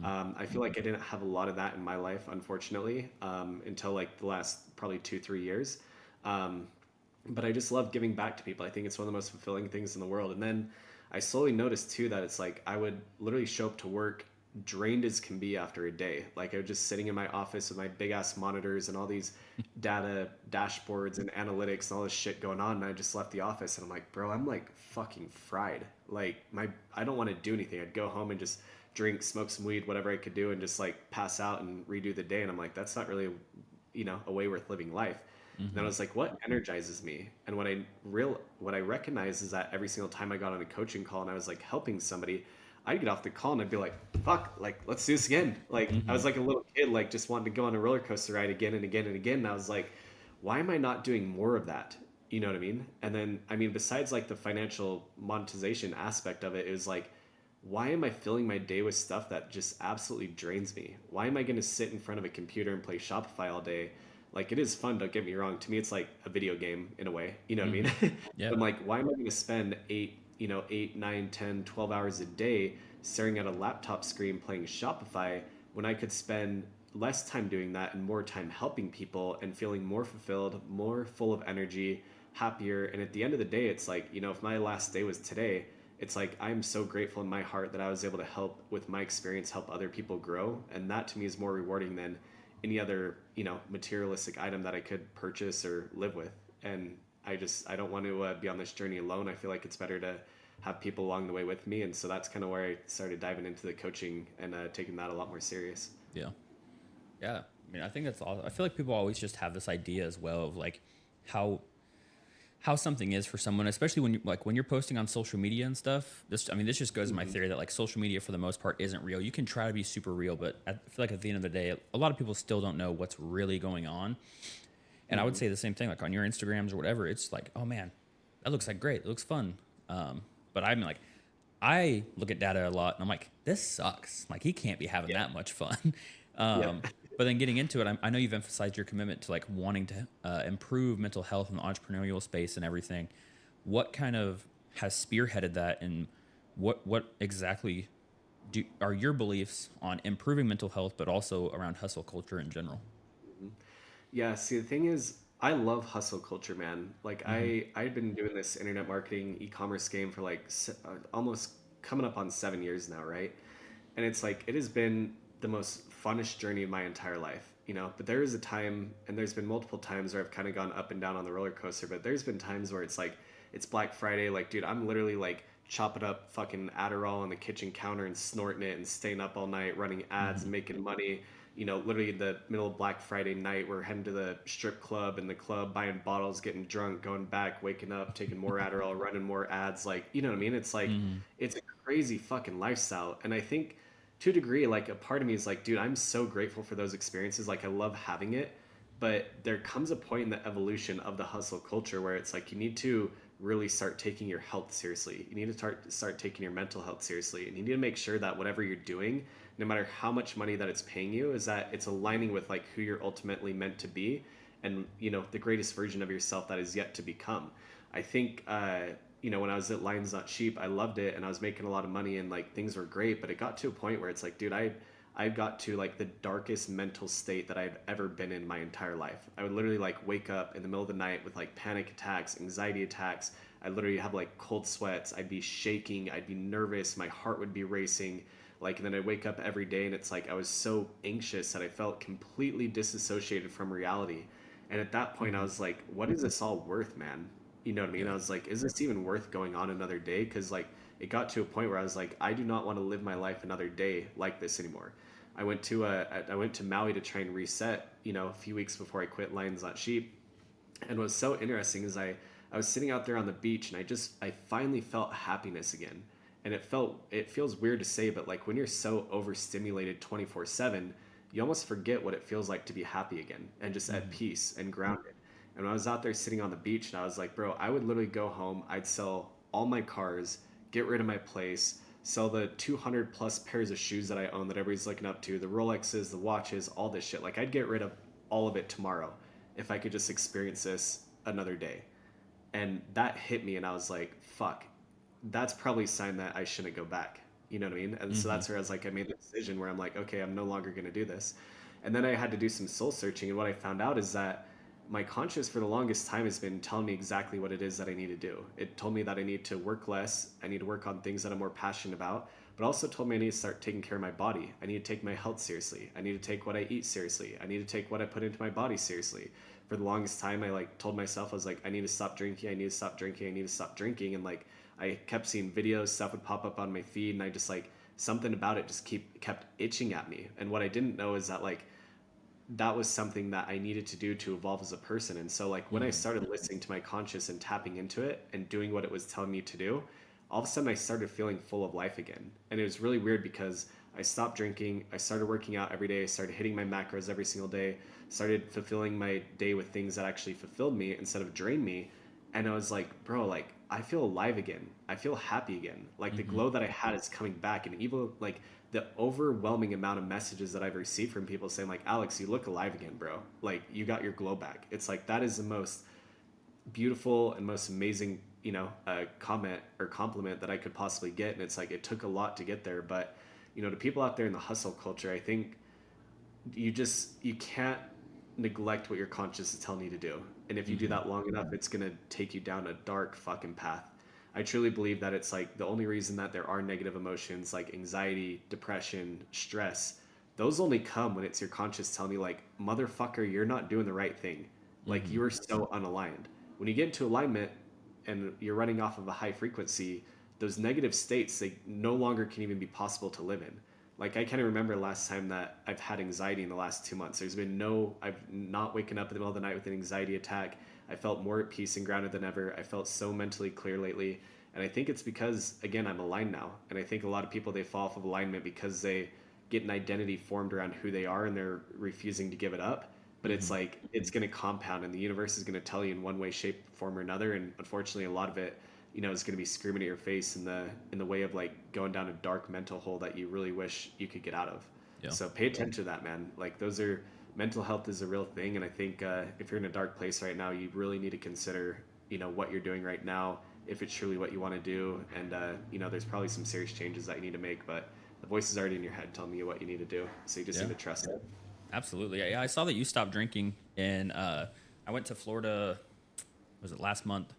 I feel like I didn't have a lot of that in my life, unfortunately, until like the last probably 2-3 years. But I just love giving back to people. I think it's one of the most fulfilling things in the world. And then I slowly noticed too that it's like I would literally show up to work drained as can be after a day. Like I was just sitting in my office with my big ass monitors and all these data dashboards and analytics and all this shit going on. And I just left the office and I'm like, bro, I'm like fucking fried. Like I don't want to do anything. I'd go home and just drink, smoke some weed, whatever I could do, and just like pass out and redo the day. And I'm like, that's not really, a way worth living life. And then I was like, what energizes me? And what I recognize is that every single time I got on a coaching call and I was like helping somebody, I'd get off the call and I'd be like, fuck, like, let's do this again. Like, I was like a little kid, like just wanting to go on a roller coaster ride again and again and again. And I was like, why am I not doing more of that? You know what I mean? And then, besides like the financial monetization aspect of it, it was like, why am I filling my day with stuff that just absolutely drains me? Why am I going to sit in front of a computer and play Shopify all day? Like, it is fun, don't get me wrong. To me, it's like a video game in a way. You know what I mean? Yeah. I'm like, why am I going to spend 8, 9, 10, 12 hours a day staring at a laptop screen playing Shopify when I could spend less time doing that and more time helping people and feeling more fulfilled, more full of energy, happier. And at the end of the day, it's like, if my last day was today, it's like I'm so grateful in my heart that I was able to help with my experience, help other people grow. And that to me is more rewarding than any other, materialistic item that I could purchase or live with. And I don't want to be on this journey alone. I feel like it's better to have people along the way with me. And so that's kind of where I started diving into the coaching and taking that a lot more serious. Yeah. Yeah. I think that's all. I feel like people always just have this idea as well of like how something is for someone, especially when you're posting on social media and stuff. This just goes to my theory that like social media for the most part isn't real. You can try to be super real, but I feel like at the end of the day, a lot of people still don't know what's really going on. And I would say the same thing, like on your Instagrams or whatever. It's like, oh man, that looks like great. It looks fun. But I'm like, I look at data a lot and I'm like, this sucks. Like he can't be having Yeah. that much fun. Yeah. But then getting into it, I know you've emphasized your commitment to like wanting to improve mental health in the entrepreneurial space and everything. What kind of has spearheaded that, and what exactly are your beliefs on improving mental health, but also around hustle culture in general? Yeah, see, the thing is, I love hustle culture, man. Like Mm-hmm. I've been doing this internet marketing e-commerce game for like almost coming up on 7 years now, right? And it's like it has been the most funnest journey of my entire life, you know. But there is a time, and there's been multiple times where I've kind of gone up and down on the roller coaster. But there's been times where it's like it's Black Friday, like dude, I'm literally like chopping up fucking Adderall on the kitchen counter and snorting it and staying up all night running ads Mm-hmm. and making money. You know, literally in the middle of Black Friday night, we're heading to the strip club and the club, buying bottles, getting drunk, going back, waking up, taking more Adderall, running more ads. Like, you know what I mean? It's like, Mm-hmm. it's a crazy fucking lifestyle. And I think to a degree, like a part of me is like, dude, I'm so grateful for those experiences. Like, I love having it. But there comes a point in the evolution of the hustle culture where it's like you need to really start taking your health seriously. You need to start taking your mental health seriously, and you need to make sure that whatever you're doing, no matter how much money that it's paying you, is that it's aligning with like who you're ultimately meant to be, and you know the greatest version of yourself that is yet to become. I think you know when I was at Lions Not Sheep, I loved it and I was making a lot of money and like things were great, but it got to a point where it's like, dude, I got to like the darkest mental state that I've ever been in my entire life. I would literally like wake up in the middle of the night with like panic attacks, anxiety attacks. I literally have like cold sweats. I'd be shaking. I'd be nervous. My heart would be racing. Like, and then I'd wake up every day and it's like I was so anxious that I felt completely disassociated from reality. And at that point, I Mm-hmm. was like, what is this all worth, man? You know what I mean? I Yeah. was like, is this even worth going on another day? Because like it got to a point where I was like, I do not want to live my life another day like this anymore. I went to Maui to try and reset, you know, a few weeks before I quit Lions Not Sheep. And what's so interesting is I was sitting out there on the beach and I finally felt happiness again. And it feels weird to say, but like when you're so overstimulated 24/7, you almost forget what it feels like to be happy again and just at Mm-hmm. peace and grounded. And when I was out there sitting on the beach and I was like, bro, I would literally go home, I'd sell all my cars, get rid of my place, sell the 200 plus pairs of shoes that I own that everybody's looking up to, the Rolexes, the watches, all this shit. Like I'd get rid of all of it tomorrow if I could just experience this another day. And that hit me and I was like, fuck, that's probably a sign that I shouldn't go back. You know what I mean? And so Mm-hmm. that's where I was like, I made the decision where I'm like, okay, I'm no longer going to do this. And then I had to do some soul searching. And what I found out is that my conscience for the longest time has been telling me exactly what it is that I need to do. It told me that I need to work less. I need to work on things that I'm more passionate about, but also told me I need to start taking care of my body. I need to take my health seriously. I need to take what I eat seriously. I need to take what I put into my body seriously. For the longest time, I like told myself, I was like, I need to stop drinking. I need to stop drinking. I need to stop drinking. And like, I kept seeing videos, stuff would pop up on my feed, and I just like something about it just kept itching at me. And what I didn't know is that like that was something that I needed to do to evolve as a person. And so like when I Mm-hmm. started listening to my conscious and tapping into it and doing what it was telling me to do, all of a sudden I started feeling full of life again. And it was really weird because I stopped drinking, I started working out every day, I started hitting my macros every single day, started fulfilling my day with things that actually fulfilled me instead of drained me. And I was like, bro, like I feel alive again. I feel happy again. Like the Mm-hmm. glow that I had is coming back. And even like the overwhelming amount of messages that I've received from people saying like, Alex, you look alive again, bro. Like you got your glow back. It's like that is the most beautiful and most amazing, you know, comment or compliment that I could possibly get. And it's like it took a lot to get there, but you know, to people out there in the hustle culture, I think you can't neglect what your conscience is telling you to do. And if you do Mm-hmm. that long enough, it's gonna take you down a dark fucking path. I truly believe that it's like the only reason that there are negative emotions like anxiety, depression, stress, those only come when it's your conscience telling you like, motherfucker, you're not doing the right thing. Like Mm-hmm. you are so unaligned. When you get into alignment and you're running off of a high frequency, those negative states they no longer can even be possible to live in. Like I can't remember last time that I've had anxiety in the last 2 months. I've not waken up in the middle of the night with an anxiety attack. I felt more at peace and grounded than ever. I felt so mentally clear lately. And I think it's because, again, I'm aligned now. And I think a lot of people, they fall off of alignment because they get an identity formed around who they are and they're refusing to give it up. but it's like it's going to compound, and the universe is going to tell you in one way, shape, form, or another. And unfortunately, a lot of it, is going to be screaming at your face in the way of like going down a dark mental hole that you really wish you could get out of. Yeah. So pay attention to that, man. Like those are mental health is a real thing, and I think if you're in a dark place right now, you really need to consider what you're doing right now, if it's truly what you want to do, and there's probably some serious changes that you need to make, but the voice is already in your head telling you what you need to do, so you just need to trust it. Absolutely. Yeah, I saw that you stopped drinking, and I went to Florida, was it last month?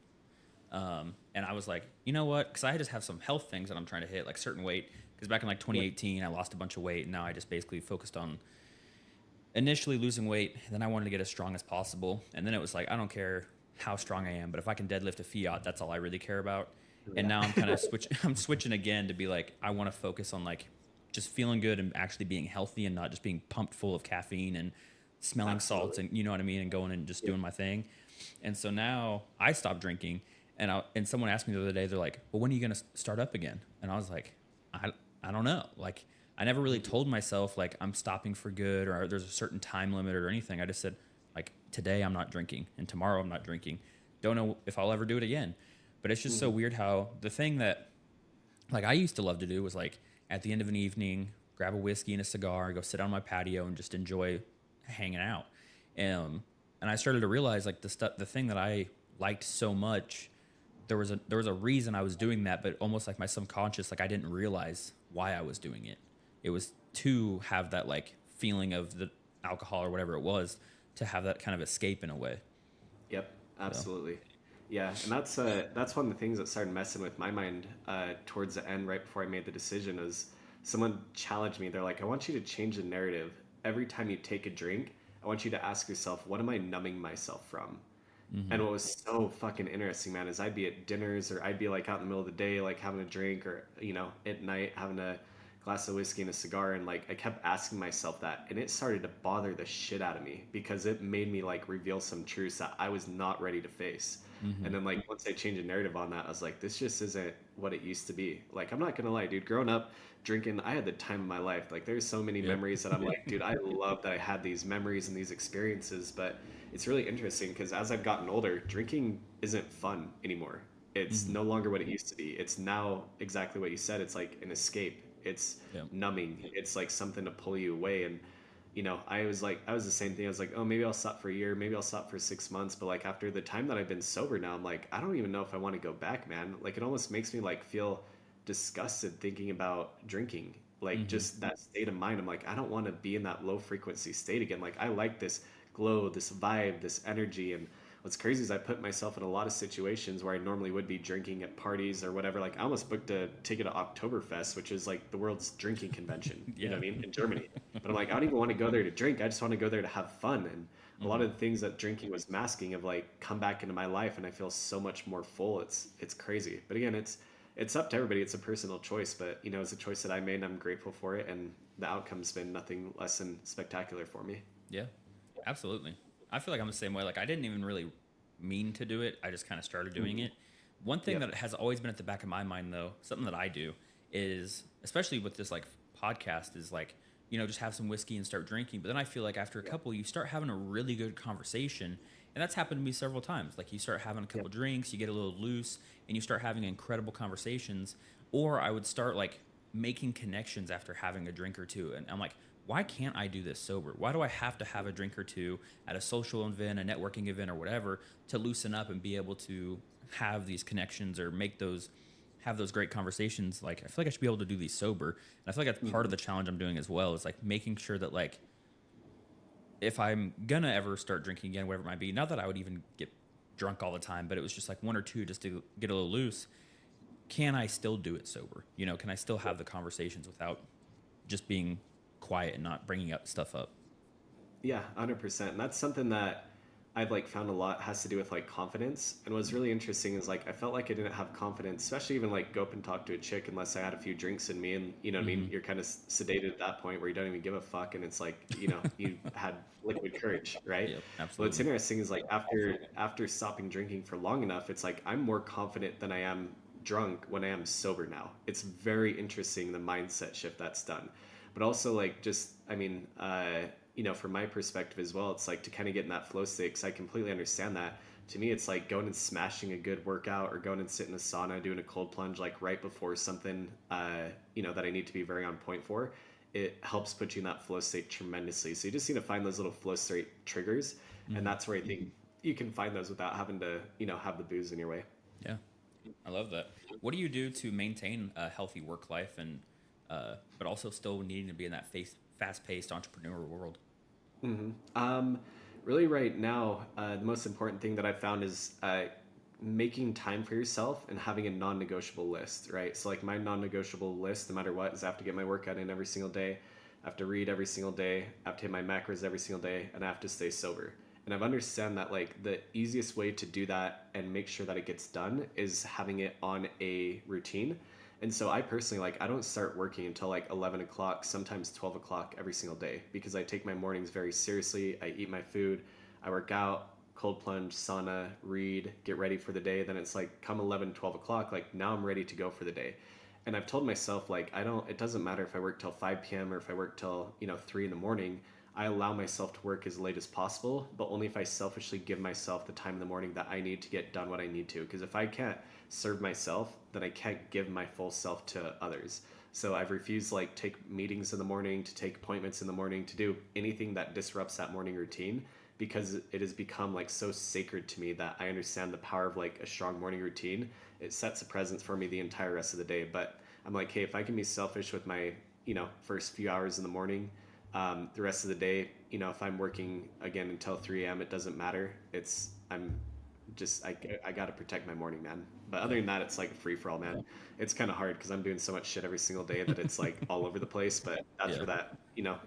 And I was like, you know what? Because I just have some health things that I'm trying to hit, like certain weight. Because back in like 2018, I lost a bunch of weight, and now I just basically focused on initially losing weight. And then I wanted to get as strong as possible. And then it was like, I don't care how strong I am, but if I can deadlift a fiat, that's all I really care about. And now I'm kind of I'm switching again to be like, I want to focus on like just feeling good and actually being healthy and not just being pumped full of caffeine and smelling salts and you know what I mean, and going and just doing my thing. And so now I stopped drinking, and someone asked me the other day, they're like, well, when are you going to start up again? And I was like, I don't know. Like, I never really told myself like I'm stopping for good or there's a certain time limit or anything. I just said like, today I'm not drinking and tomorrow I'm not drinking. Don't know if I'll ever do it again. But it's just so weird how the thing that like I used to love to do was like at the end of an evening, grab a whiskey and a cigar, go sit on my patio and just enjoy hanging out. And I started to realize like the thing that I liked so much, there was a reason I was doing that, but almost like my subconscious, like I didn't realize why I was doing it. It was to have that like feeling of the alcohol or whatever it was, to have that kind of escape in a way. Yep, absolutely. So. Yeah, and that's one of the things that started messing with my mind towards the end, right before I made the decision. Is someone challenged me? They're like, I want you to change the narrative every time you take a drink. I want you to ask yourself, what am I numbing myself from? And what was so fucking interesting, man, is I'd be at dinners or I'd be like out in the middle of the day, like having a drink, or at night having a glass of whiskey and a cigar, and like I kept asking myself that, and it started to bother the shit out of me because it made me like reveal some truths that I was not ready to face. And then like once I changed the narrative on that, I was like, this just isn't what it used to be. Like, I'm not gonna lie, dude, growing up drinking, I had the time of my life. Like, there's so many memories that I'm like, dude, I love that I had these memories and these experiences. But it's really interesting because as I've gotten older, drinking isn't fun anymore. It's no longer what it used to be. It's now exactly what you said. It's like an escape. It's numbing. It's like something to pull you away. And I was the same thing. I was like, oh, maybe I'll stop for a year, maybe I'll stop for 6 months. But like after the time that I've been sober now, I'm like, I don't even know if I want to go back, man. Like, it almost makes me like feel disgusted thinking about drinking. Like just that state of mind. I'm like, I don't want to be in that low frequency state again. Like, I like this glow, this vibe, this energy. And what's crazy is I put myself in a lot of situations where I normally would be drinking at parties or whatever. Like, I almost booked a ticket to Oktoberfest, which is like the world's drinking convention, you know what I mean, in Germany. But I'm like, I don't even want to go there to drink. I just want to go there to have fun. And a lot of the things that drinking was masking have like come back into my life, and I feel so much more full. It's crazy. But again, it's up to everybody. It's a personal choice, but it's a choice that I made, and I'm grateful for it. And the outcome's been nothing less than spectacular for me. Yeah, absolutely. I feel like I'm the same way. Like, I didn't even really mean to do it. I just kind of started doing it. One thing that has always been at the back of my mind, though, something that I do is, especially with this like podcast, is like, just have some whiskey and start drinking. But then I feel like after a couple, you start having a really good conversation. And that's happened to me several times. Like, you start having a couple drinks, you get a little loose, and you start having incredible conversations. Or I would start like making connections after having a drink or two. And I'm like, why can't I do this sober? Why do I have to have a drink or two at a social event, a networking event, or whatever to loosen up and be able to have these connections or have those great conversations? Like, I feel like I should be able to do these sober. And I feel like that's part of the challenge I'm doing as well, is like making sure that like, if I'm gonna ever start drinking again, whatever it might be, not that I would even get drunk all the time, but it was just like one or two just to get a little loose. Can I still do it sober? Can I still have the conversations without just being quiet and not bringing up stuff up? Yeah, 100%. And that's something that I've like found a lot has to do with like confidence. And what's really interesting is like I felt like I didn't have confidence, especially even like go up and talk to a chick unless I had a few drinks in me. And you know what I mean? You're kind of sedated at that point where you don't even give a fuck, and it's like you had liquid courage, right? Yep, absolutely. What's interesting is like after stopping drinking for long enough, it's like I'm more confident than I am drunk when I am sober now. It's very interesting, the mindset shift that's done. But also like just from my perspective as well, it's like to kind of get in that flow state, because I completely understand that. To me, it's like going and smashing a good workout, or going and sitting in a sauna, doing a cold plunge, like right before something, that I need to be very on point for. It helps put you in that flow state tremendously. So you just need to find those little flow state triggers. And Mm-hmm. that's where I think you can find those without having to, have the booze in your way. Yeah, I love that. What do you do to maintain a healthy work life and, but also still needing to be in that fast-paced entrepreneurial world? hmm Really, right now, the most important thing that I've found is making time for yourself and having a non-negotiable list, right? So, like, my non-negotiable list, no matter what, is I have to get my workout in every single day. I have to read every single day. I have to hit my macros every single day, and I have to stay sober. And I've understand that, like, the easiest way to do that and make sure that it gets done is having it on a routine. And so I personally, like, I don't start working until like 11 o'clock, sometimes 12 o'clock every single day, because I take my mornings very seriously. I eat my food, I work out, cold plunge, sauna, read, get ready for the day. Then it's like come 11, 12 o'clock, like now I'm ready to go for the day. And I've told myself, like, it doesn't matter if I work till 5 p.m. or if I work till, 3 in the morning. I allow myself to work as late as possible, but only if I selfishly give myself the time in the morning that I need to get done what I need to. Because if I can't serve myself, then I can't give my full self to others. So I've refused, like, take meetings in the morning, to take appointments in the morning, to do anything that disrupts that morning routine, because it has become like so sacred to me that I understand the power of like a strong morning routine. It sets a presence for me the entire rest of the day. But I'm like, hey, if I can be selfish with my, first few hours in the morning, the rest of the day, if I'm working again until 3 a.m., it doesn't matter. I got to protect my morning, man. But other Yeah. than that, it's like free for all, man. It's kind of hard because I'm doing so much shit every single day that it's like all over the place. But that's Yeah. where that,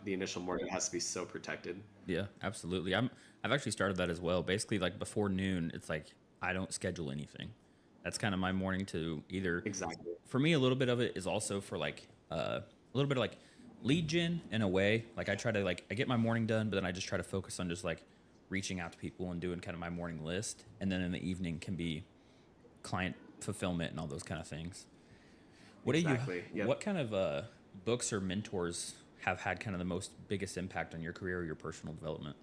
the initial morning has to be so protected. Yeah, absolutely. I've actually started that as well. Basically, like before noon, it's like I don't schedule anything. That's kind of my morning to either. Exactly. For me, a little bit of it is also for like a little bit of like lead gen in a way. Like I try to like I get my morning done, but then I just try to focus on just like reaching out to people and doing kind of my morning list, and then in the evening can be client fulfillment and all those kind of things. What do you? Exactly. Yep. What kind of books or mentors have had kind of the most biggest impact on your career or your personal development?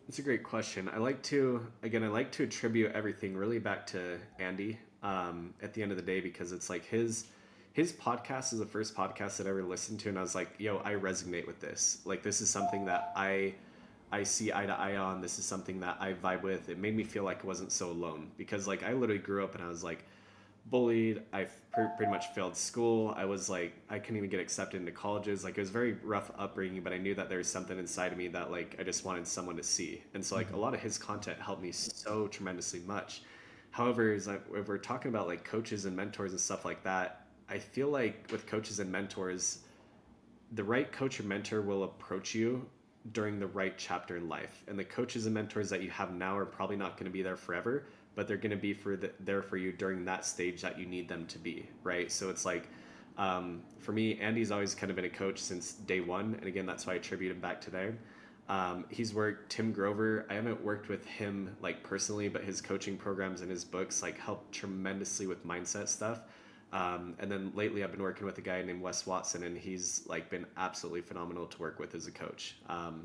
It's a great question. I like to attribute everything really back to Andy, at the end of the day, because it's like his podcast is the first podcast that I ever listened to, and I was like, yo, I resonate with this. Like, this is something that I see eye to eye on. This is something that I vibe with. It made me feel like I wasn't so alone, because like I literally grew up and I was like bullied. Pretty much failed school. I was like, I couldn't even get accepted into colleges. Like, it was very rough upbringing, but I knew that there was something inside of me that like I just wanted someone to see. And so like a Mm-hmm. lot of his content helped me so tremendously much. However, is like if we're talking about like coaches and mentors and stuff like that, I feel like with coaches and mentors, the right coach or mentor will approach you during the right chapter in life. And the coaches and mentors that you have now are probably not going to be there forever, but they're going to be there for you during that stage that you need them to be, right? So it's like, for me, Andy's always kind of been a coach since day one. And again, that's why I attribute him back to there. He's worked Tim Grover. I haven't worked with him like personally, but his coaching programs and his books like help tremendously with mindset stuff. And then lately, I've been working with a guy named Wes Watson, and he's like been absolutely phenomenal to work with as a coach.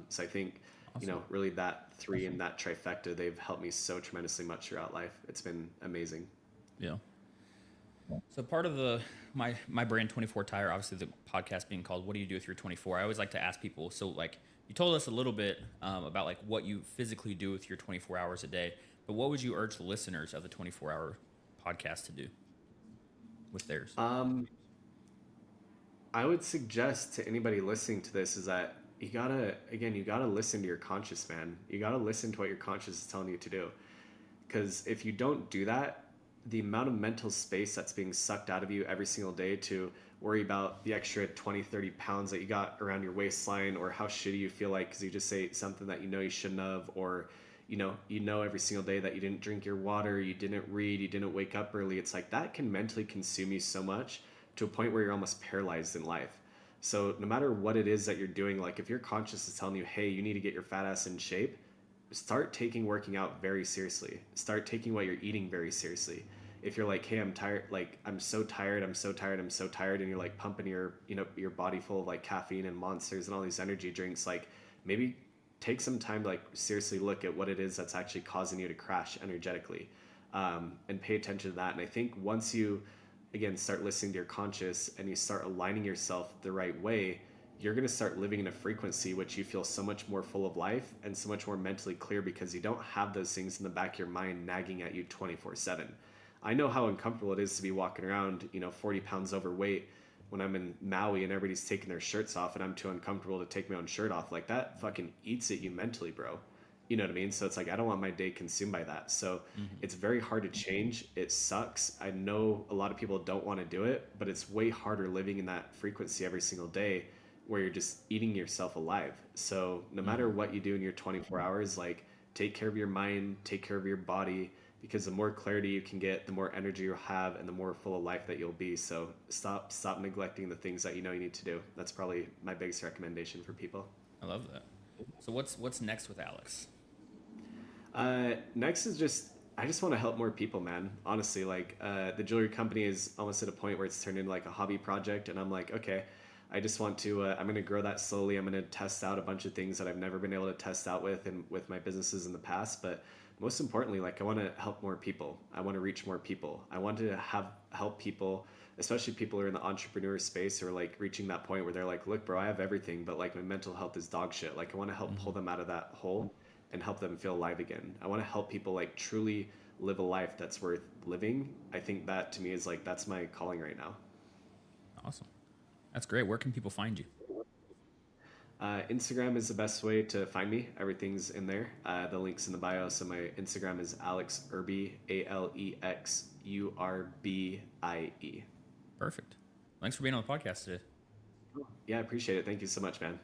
So I think, Awesome. really that three and that trifecta, they've helped me so tremendously much throughout life. It's been amazing. Yeah. So part of my brand 24 Tire, obviously the podcast being called "What do you do with your 24?" I always like to ask people. So like you told us a little bit about like what you physically do with your 24 hours a day, but what would you urge the listeners of the 24-hour podcast to do with theirs? Um, I would suggest to anybody listening to this is that you gotta listen to your conscious, man. You gotta listen to what your conscious is telling you to do. Because if you don't do that, the amount of mental space that's being sucked out of you every single day to worry about the extra 20, 30 pounds that you got around your waistline, or how shitty you feel like because you just ate something that you know you shouldn't have, or every single day that you didn't drink your water, you didn't read, you didn't wake up early. It's like that can mentally consume you so much to a point where you're almost paralyzed in life. So no matter what it is that you're doing, like if your conscious is telling you, hey, you need to get your fat ass in shape, start taking working out very seriously. Start taking what you're eating very seriously. If you're like, hey, I'm tired, like I'm so tired, I'm so tired, I'm so tired, and you're like pumping your body full of like caffeine and monsters and all these energy drinks, like maybe take some time to like seriously look at what it is that's actually causing you to crash energetically, and pay attention to that. And I think once you, again, start listening to your conscious and you start aligning yourself the right way, you're going to start living in a frequency which you feel so much more full of life and so much more mentally clear, because you don't have those things in the back of your mind nagging at you 24/7. I know how uncomfortable it is to be walking around, 40 pounds overweight when I'm in Maui and everybody's taking their shirts off and I'm too uncomfortable to take my own shirt off. Like, that fucking eats at you mentally, bro. You know what I mean? So it's like, I don't want my day consumed by that. So it's very hard to change. It sucks. I know a lot of people don't want to do it, but it's way harder living in that frequency every single day where you're just eating yourself alive. So no matter what you do in your 24 hours, like, take care of your mind, take care of your body, because the more clarity you can get, the more energy you'll have and the more full of life that you'll be. So stop neglecting the things that you know you need to do. That's probably my biggest recommendation for people. I love that. So what's next with Alex? Next is I just want to help more people, man. Honestly, like, the jewelry company is almost at a point where it's turned into like a hobby project, and I'm like, okay, I just want to. I'm going to grow that slowly. I'm going to test out a bunch of things that I've never been able to test out with my businesses in the past. But most importantly, like, I want to help more people. I want to reach more people. I want to help people, especially people who are in the entrepreneur space, who are like reaching that point where they're like, look, bro, I have everything, but like my mental health is dog shit. Like, I want to help pull them out of that hole and help them feel alive again. I want to help people like truly live a life that's worth living. I think that to me is like, that's my calling right now. Awesome. That's great. Where can people find you? Instagram is the best way to find me. Everything's in there. The link's in the bio. So my Instagram is Alex Urbie, AlexUrbie. Perfect. Thanks for being on the podcast today. Yeah, I appreciate it. Thank you so much, man.